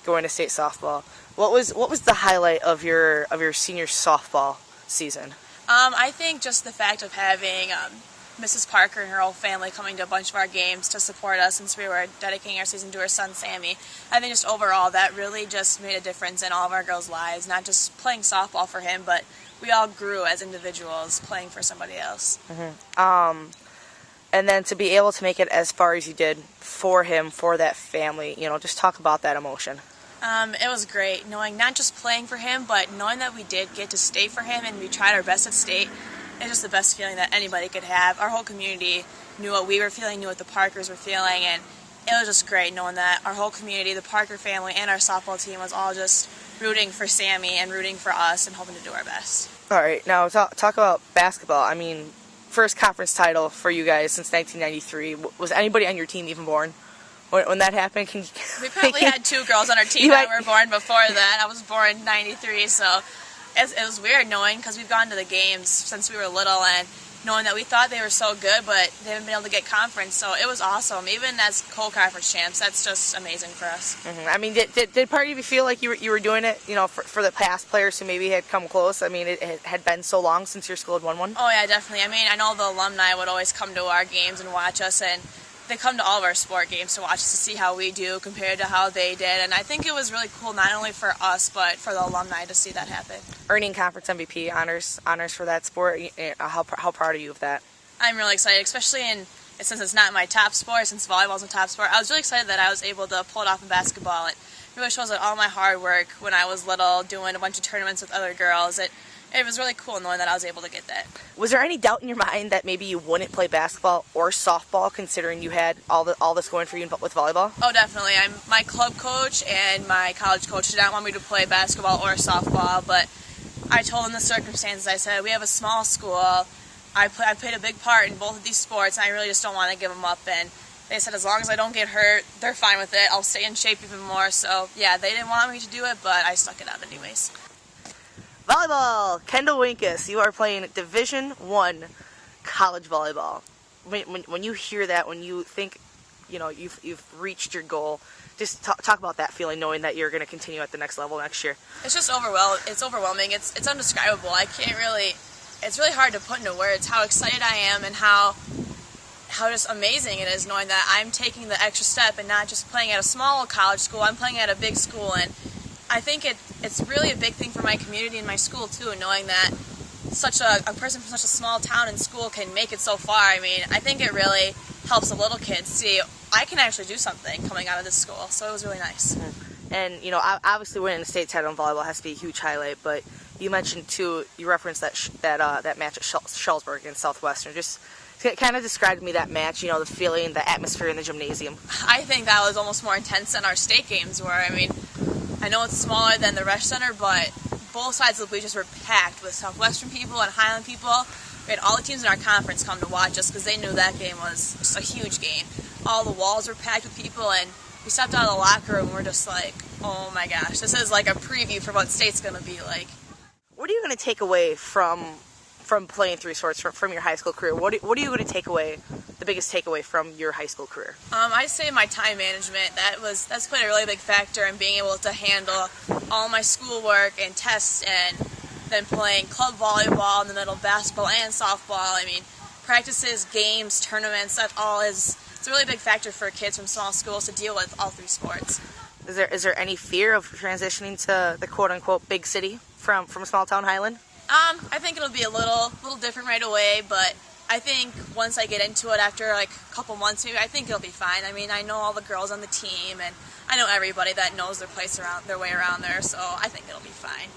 going to state softball. What was the highlight of your senior softball season? I think just the fact of having Mrs. Parker and her whole family coming to a bunch of our games to support us since we were dedicating our season to her son Sammy. I think just overall that really just made a difference in all of our girls' lives, not just playing softball for him, but we all grew as individuals playing for somebody else. Mm-hmm. And then to be able to make it as far as you did for him, for that family, just talk about that emotion. It was great, knowing not just playing for him, but knowing that we did get to stay for him and we tried our best at state. It's just the best feeling that anybody could have. Our whole community knew what we were feeling, knew what the Parkers were feeling, and it was just great knowing that our whole community, the Parker family, and our softball team was all just rooting for Sammy and rooting for us and hoping to do our best. All right, now talk about basketball. I mean, first conference title for you guys since 1993. Was anybody on your team even born when that happened? We probably had 2 girls on our team that were born before that. I was born in 93, so it was weird knowing, because we've gone to the games since we were little, and knowing that we thought they were so good, but they haven't been able to get conference, so it was awesome. Even as co-conference champs, that's just amazing for us. Mm-hmm. I mean, did part of you feel like you were doing it, for the past players who maybe had come close? I mean, it had been so long since your school had won one. Oh yeah, definitely. I mean, I know the alumni would always come to our games and watch us, and they come to all of our sport games to watch us to see how we do compared to how they did, and I think it was really cool not only for us but for the alumni to see that happen. Earning conference MVP honors for that sport. How proud are you of that? I'm really excited, especially since it's not my top sport, since volleyball's my top sport. I was really excited that I was able to pull it off in basketball. It really shows that all my hard work when I was little, doing a bunch of tournaments with other girls, it was really cool knowing that I was able to get that. Was there any doubt in your mind that maybe you wouldn't play basketball or softball, considering you had all this going for you with volleyball? Oh, definitely. My club coach and my college coach did not want me to play basketball or softball, but I told them the circumstances. I said, we have a small school. I played a big part in both of these sports, and I really just don't want to give them up. And they said, as long as I don't get hurt, they're fine with it. I'll stay in shape even more. So, yeah, they didn't want me to do it, but I stuck it out anyways. Volleyball! Kendall Wienkes, you are playing Division I college volleyball. When you hear that, when you think, you've reached your goal, just talk about that feeling, knowing that you're going to continue at the next level next year. It's just overwhelming. It's undescribable. It's really hard to put into words how excited I am and how just amazing it is knowing that I'm taking the extra step and not just playing at a small college school. I'm playing at a big school, and I think it's really a big thing for my community and my school too, knowing that such a person from such a small town and school can make it so far. I mean, I think it really helps the little kids see I can actually do something coming out of this school, so it was really nice. Mm-hmm. And, obviously winning the state title in volleyball has to be a huge highlight, but you mentioned too, you referenced that match at Shullsburg against Southwestern. Just kind of describe to me that match, the feeling, the atmosphere in the gymnasium. I think that was almost more intense than our state games were. I mean, I know it's smaller than the Resch Center, but both sides of the bleachers were packed with Southwestern people and Highland people. We had all the teams in our conference come to watch us because they knew that game was just a huge game. All the walls were packed with people, and we stepped out of the locker room and we're just like, oh my gosh, this is like a preview for what state's going to be like. What are you going to take away from playing 3 sports from your high school career? What are you going to take away, the biggest takeaway from your high school career? I'd say my time management. That's played a really big factor in being able to handle all my schoolwork and tests, and then playing club volleyball in the middle, basketball and softball. I mean, practices, games, tournaments, it's a really big factor for kids from small schools to deal with all 3 sports. Is there any fear of transitioning to the quote-unquote big city from small town Highland? I think it'll be a little different right away, but I think once I get into it after like a couple months, maybe, I think it'll be fine. I mean, I know all the girls on the team, and I know everybody that knows their way around there, so I think it'll be fine.